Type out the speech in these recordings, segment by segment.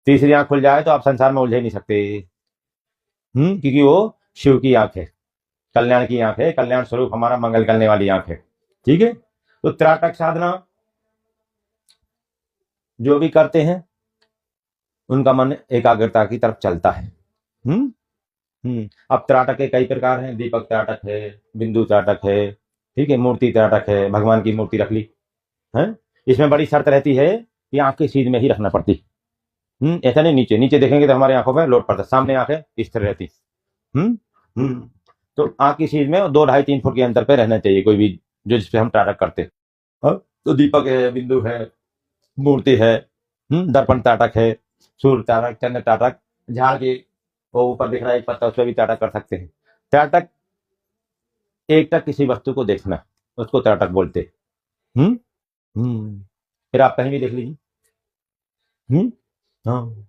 तीसरी आंख खुल जाए तो आप संसार में उलझे नहीं सकते। क्योंकि वो शिव की आंख है, कल्याण की आंख है, कल्याण स्वरूप हमारा मंगल करने वाली आंख है। ठीक है, तो त्राटक साधना जो भी करते हैं उनका मन एकाग्रता की तरफ चलता है। अब त्राटक के कई प्रकार हैं, दीपक त्राटक है, बिंदु त्राटक है, ठीक है, मूर्ति त्राटक है, भगवान की मूर्ति रख ली है। इसमें बड़ी शर्त रहती है कि आंख की सीध में ही रखना पड़ती। ऐसा नहीं नीचे नीचे देखेंगे तो हमारी आंखों में लोड पड़ता, सामने आंखें स्थिर रहती। तो आंख की सीध में 2-2.5-3 फुट के अंतर पे रहना चाहिए कोई भी जो जिसपे हम त्राटक करते। तो दीपक है, बिंदु है, मूर्ति है, दर्पण त्राटक है, सूर्य त्राटक, चंद्र त्राटक, झाड़ के वो ऊपर दिख रहा है एक पत्ता, उस पर भी त्राटक कर सकते हैं। त्राटक एकटक किसी वस्तु को देखना, उसको त्राटक बोलते हैं। फिर आप कहीं भी देख लीजिए। हाँ,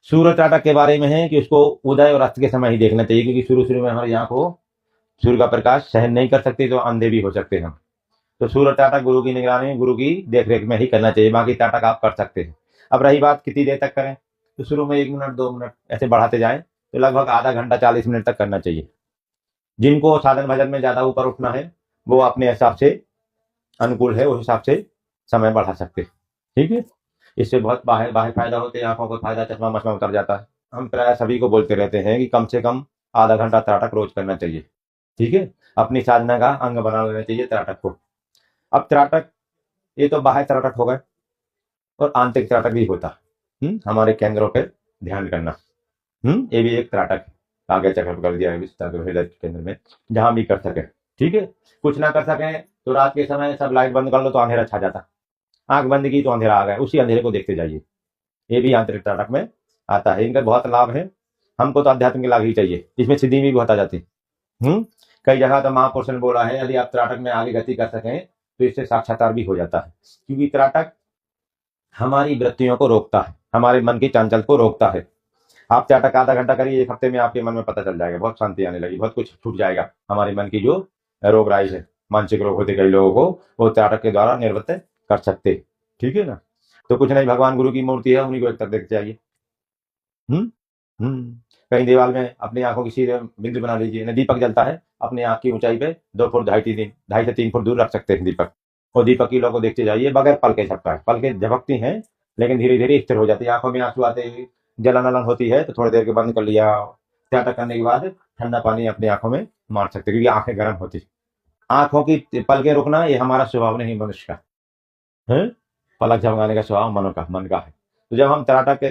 सूर्य त्राटक के बारे में है कि उसको उदय और अस्त के समय ही देखना चाहिए, क्योंकि शुरू में हमारी आंख को सूर्य का प्रकाश सहन नहीं कर सकती, तो अंधे भी हो सकते हैं हम। तो सूर्य त्राटक गुरु की निगरानी, गुरु की देखरेख में ही करना चाहिए, बाकी त्राटक आप कर सकते हैं। अब रही बात कितनी देर तक करें, तो शुरू में 1 मिनट 2 मिनट ऐसे बढ़ाते जाएं तो लगभग आधा घंटा 40 मिनट तक करना चाहिए। जिनको साधन भजन में ज्यादा ऊपर उठना है वो अपने हिसाब से अनुकूल है, उस हिसाब से समय बढ़ा सकते हैं। ठीक है, इससे बहुत बाहर फायदा होते हैं, आंखों को फायदा, चश्मा मशमा उतर जाता है। हम प्राय सभी को बोलते रहते हैं कि कम से कम आधा घंटा त्राटक रोज करना चाहिए। ठीक है, अपनी साधना का अंग बना लेना चाहिए त्राटक को। अब त्राटक ये तो बाह्य त्राटक हो गए, और आंतरिक त्राटक भी होता हमारे केंद्रों पे ध्यान करना। ये भी एक त्राटक है, आगे चक्र कर दिया है हृदय केंद्र में, जहां भी कर सके। ठीक है, कुछ ना कर सके तो रात के समय सब लाइट बंद कर लो तो अंधेरा छा जाता, आंख बंद की तो अंधेरा आ गया, उसी अंधेरे को देखते जाइए। ये भी आंतरिक त्राटक में आता है, इनका बहुत लाभ है। हमको तो आध्यात्म के लाभ ही चाहिए, इसमें सिद्धि भी बहुत आ जाती है। कई जगह तो महापुरुष ने बोला है यदि आप त्राटक में आगे गति कर सकें तो इससे साक्षात्कार भी हो जाता है, क्योंकि त्राटक हमारी वृत्तियों को रोकता है, हमारे मन की चंचल को रोकता है। आप त्राटक आधा घंटा करिए, 1 हफ्ते में आपके मन में पता चल जाएगा, बहुत शांति आने लगी, बहुत कुछ छूट जाएगा। हमारे मन की जो रोग राई है, मानसिक रोग होते कई लोगों को, वो त्राटक के द्वारा निवृत्त कर सकते। ठीक है ना, तो कुछ नहीं, भगवान गुरु की मूर्ति है, उन्हीं को एक तक देखते जाइए। कहीं दीवार में अपनी आंखों की सीधे बिंदु बना लीजिए, दीपक जलता है, अपनी आंख की ऊंचाई पे 2 फुट 2.5 से 3 फुट दूर रख सकते हैं दीपक, और दीपक की लौ को देखते जाइए, बगैर पल के झपका है, पल के झपकती हैं लेकिन धीरे धीरे स्थिर हो जाती है। आंखों में आंसू आते, जलन अलन होती है तो थोड़ी देर के बंद कर लिया, त्राटक करने के बाद ठंडा पानी अपनी आंखों में मार सकते, क्योंकि आंखें गर्म होती। आंखों की पलकें रुकना ये हमारा स्वभाव नहीं मनुष्य का है, पलक झपकाने का स्वभाव मन का है। तो जब हम त्राटक के